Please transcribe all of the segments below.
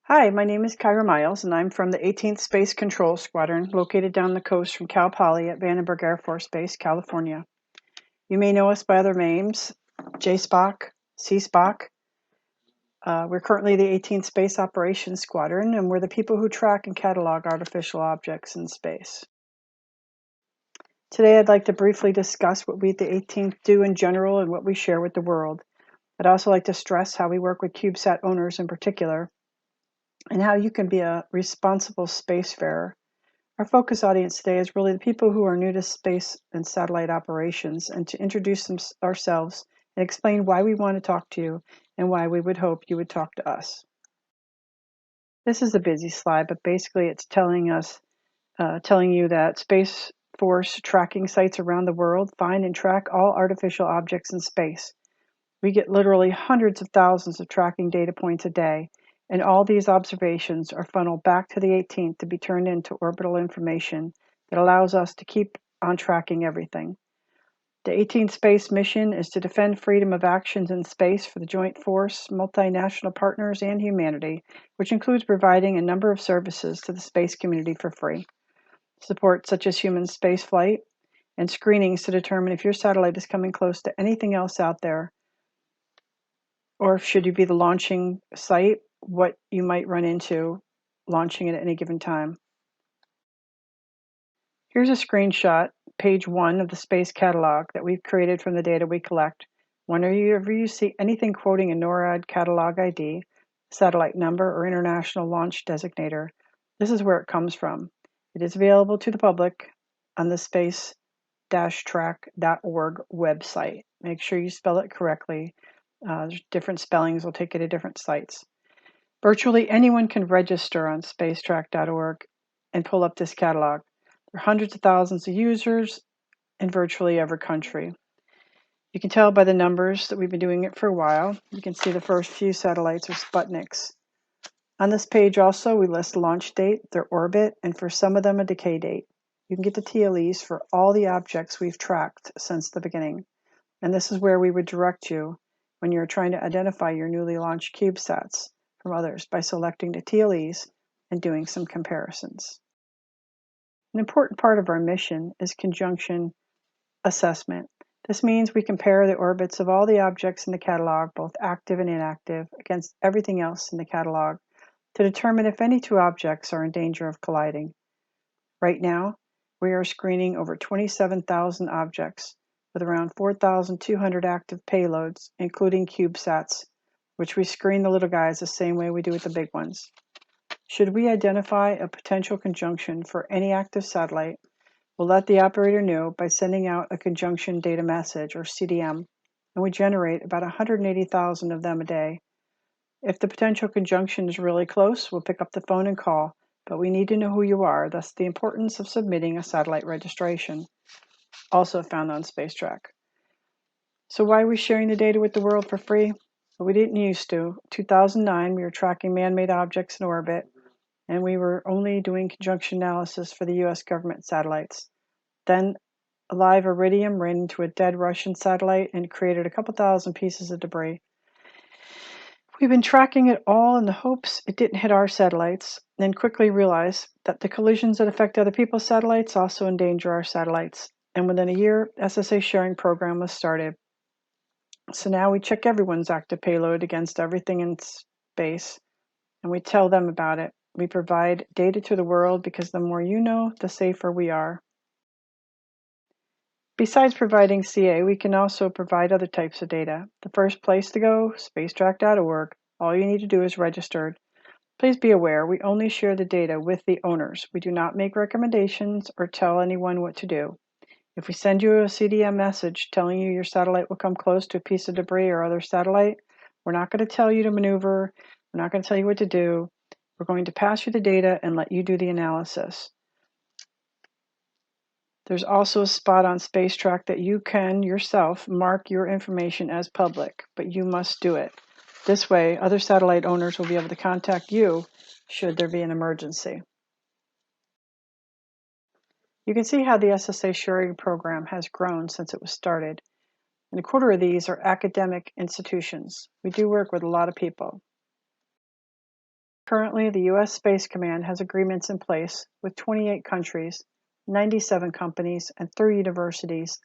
Hi, my name is Kyra Miles, and I'm from the 18th Space Control Squadron, located down the coast from Cal Poly at Vandenberg Air Force Base, California. You may know us by other names, J-SPOC, C-SPOC. We're currently the 18th Space Operations Squadron, and we're the people who track and catalog artificial objects in space. Today, I'd like to briefly discuss what we at the 18th do in general and what we share with the world. I'd also like to stress how we work with CubeSat owners in particular, and how you can be a responsible spacefarer. Our focus audience today is really the people who are new to space and satellite operations, and to introduce ourselves and explain why we want to talk to you and why we would hope you would talk to us. This is a busy slide, but basically it's telling you that Space Force tracking sites around the world find and track all artificial objects in space. We get literally hundreds of thousands of tracking data points a day, and all these observations are funneled back to the 18th to be turned into orbital information that allows us to keep on tracking everything. The 18th Space Mission is to defend freedom of actions in space for the Joint Force, multinational partners, and humanity, which includes providing a number of services to the space community for free. Support such as human spaceflight and screenings to determine if your satellite is coming close to anything else out there, or should you be the launching site, what you might run into launching it at any given time. Here's a screenshot, page 1 of the space catalog that we've created from the data we collect. Whenever you see anything quoting a NORAD catalog ID, satellite number, or international launch designator, this is where it comes from. It is available to the public on the space-track.org website. Make sure you spell it correctly. Different spellings will take you to different sites. Virtually anyone can register on spacetrack.org and pull up this catalog. There are hundreds of thousands of users in virtually every country. You can tell by the numbers that we've been doing it for a while. You can see the first few satellites are Sputniks. On this page also, we list the launch date, their orbit, and for some of them a decay date. You can get the TLEs for all the objects we've tracked since the beginning. And this is where we would direct you when you're trying to identify your newly launched CubeSats from others by selecting the TLEs and doing some comparisons. An important part of our mission is conjunction assessment. This means we compare the orbits of all the objects in the catalog, both active and inactive, against everything else in the catalog to determine if any two objects are in danger of colliding. Right now, we are screening over 27,000 objects with around 4,200 active payloads, including CubeSats, which we screen the little guys the same way we do with the big ones. Should we identify a potential conjunction for any active satellite, we'll let the operator know by sending out a conjunction data message, or CDM, and we generate about 180,000 of them a day. If the potential conjunction is really close, we'll pick up the phone and call, but we need to know who you are, thus the importance of submitting a satellite registration, also found on SpaceTrack. So why are we sharing the data with the world for free? Well, we didn't used to. 2009, we were tracking man-made objects in orbit, and we were only doing conjunction analysis for the US government satellites. Then a live iridium ran into a dead Russian satellite and created a couple thousand pieces of debris. We've been tracking it all in the hopes it didn't hit our satellites, then quickly realized that the collisions that affect other people's satellites also endanger our satellites. And within a year, SSA sharing program was started. So now we check everyone's active payload against everything in space, and we tell them about it. We provide data to the world because the more you know, the safer we are. Besides providing CA, we can also provide other types of data. The first place to go, spacetrack.org. All you need to do is register. Please be aware, we only share the data with the owners. We do not make recommendations or tell anyone what to do. If we send you a CDM message telling you your satellite will come close to a piece of debris or other satellite, we're not going to tell you to maneuver. We're not going to tell you what to do. We're going to pass you the data and let you do the analysis. There's also a spot on SpaceTrack that you can yourself mark your information as public, but you must do it. This way, other satellite owners will be able to contact you should there be an emergency. You can see how the SSA sharing program has grown since it was started. And a quarter of these are academic institutions. We do work with a lot of people. Currently, the U.S. Space Command has agreements in place with 28 countries, 97 companies, and 3 universities.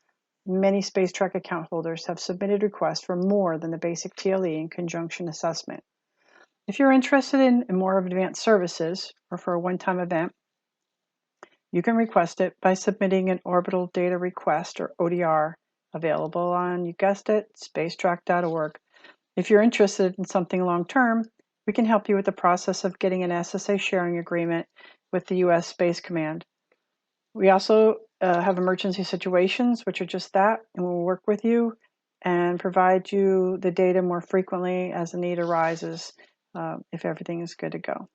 Many Space Track account holders have submitted requests for more than the basic TLE and conjunction assessment. If you're interested in more advanced services or for a one-time event, you can request it by submitting an Orbital Data Request, or ODR, available on, you guessed it, spacetrack.org. If you're interested in something long-term, we can help you with the process of getting an SSA sharing agreement with the U.S. Space Command. We also have emergency situations, which are just that, and we'll work with you and provide you the data more frequently as the need arises if everything is good to go.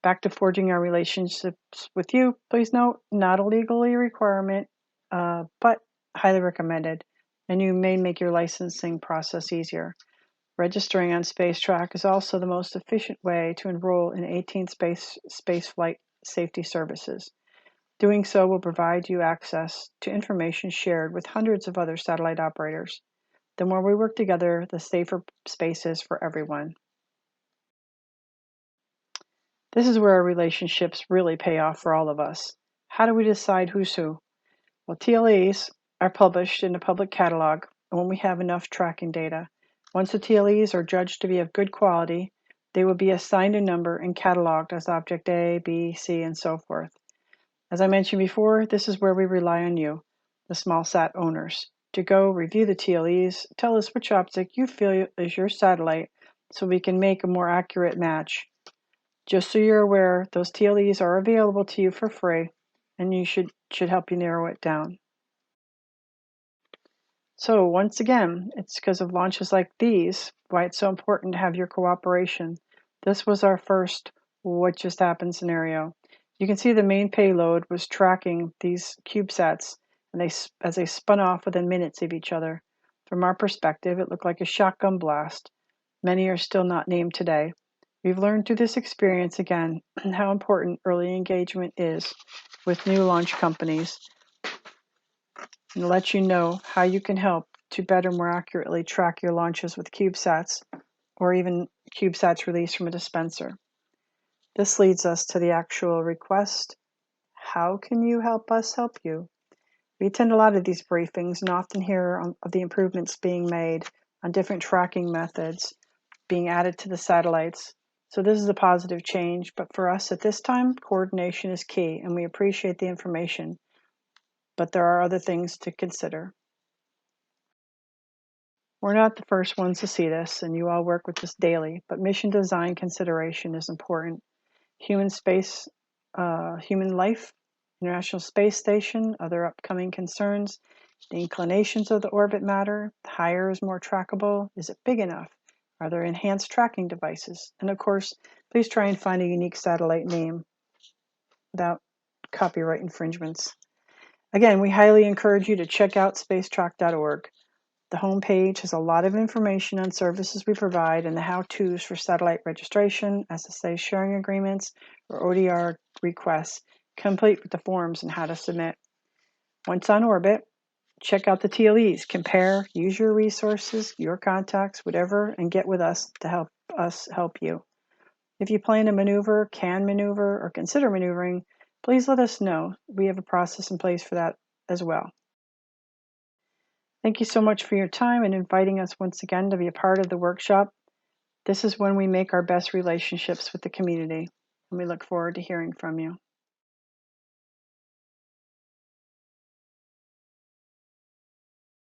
Back to forging our relationships with you, please note, not a legally requirement, but highly recommended, and you may make your licensing process easier. Registering on SpaceTrack is also the most efficient way to enroll in 18 space flight safety services. Doing so will provide you access to information shared with hundreds of other satellite operators. The more we work together, the safer space is for everyone. This is where our relationships really pay off for all of us. How do we decide who's who? Well, TLEs are published in a public catalog when we have enough tracking data. Once the TLEs are judged to be of good quality, they will be assigned a number and cataloged as Object A, B, C, and so forth. As I mentioned before, this is where we rely on you, the small sat owners, to go review the TLEs, tell us which object you feel is your satellite so we can make a more accurate match. Just so you're aware, those TLEs are available to you for free, and you should help you narrow it down. So once again, it's because of launches like these why it's so important to have your cooperation. This was our first what just happened scenario. You can see the main payload was tracking these CubeSats, and as they spun off within minutes of each other. From our perspective, it looked like a shotgun blast. Many are still not named today. We've learned through this experience again how important early engagement is with new launch companies, and let you know how you can help to better, more accurately track your launches with CubeSats, or even CubeSats released from a dispenser. This leads us to the actual request. How can you help us help you? We attend a lot of these briefings and often hear of the improvements being made on different tracking methods being added to the satellites. So this is a positive change, but for us at this time, coordination is key, and we appreciate the information. But there are other things to consider. We're not the first ones to see this, and you all work with this daily, but mission design consideration is important. Human life, International Space Station, other upcoming concerns, the inclinations of the orbit matter, higher is more trackable, is it big enough? Are there enhanced tracking devices? And of course, please try and find a unique satellite name without copyright infringements. Again, we highly encourage you to check out spacetrack.org. The homepage has a lot of information on services we provide and the how-tos for satellite registration, SSA sharing agreements, or ODR requests, complete with the forms and how to submit. Once on orbit, check out the TLEs, compare, use your resources, your contacts, whatever, and get with us to help us help you. If you plan to maneuver, can maneuver, or consider maneuvering, please let us know. We have a process in place for that as well. Thank you so much for your time and inviting us once again to be a part of the workshop. This is when we make our best relationships with the community, and we look forward to hearing from you.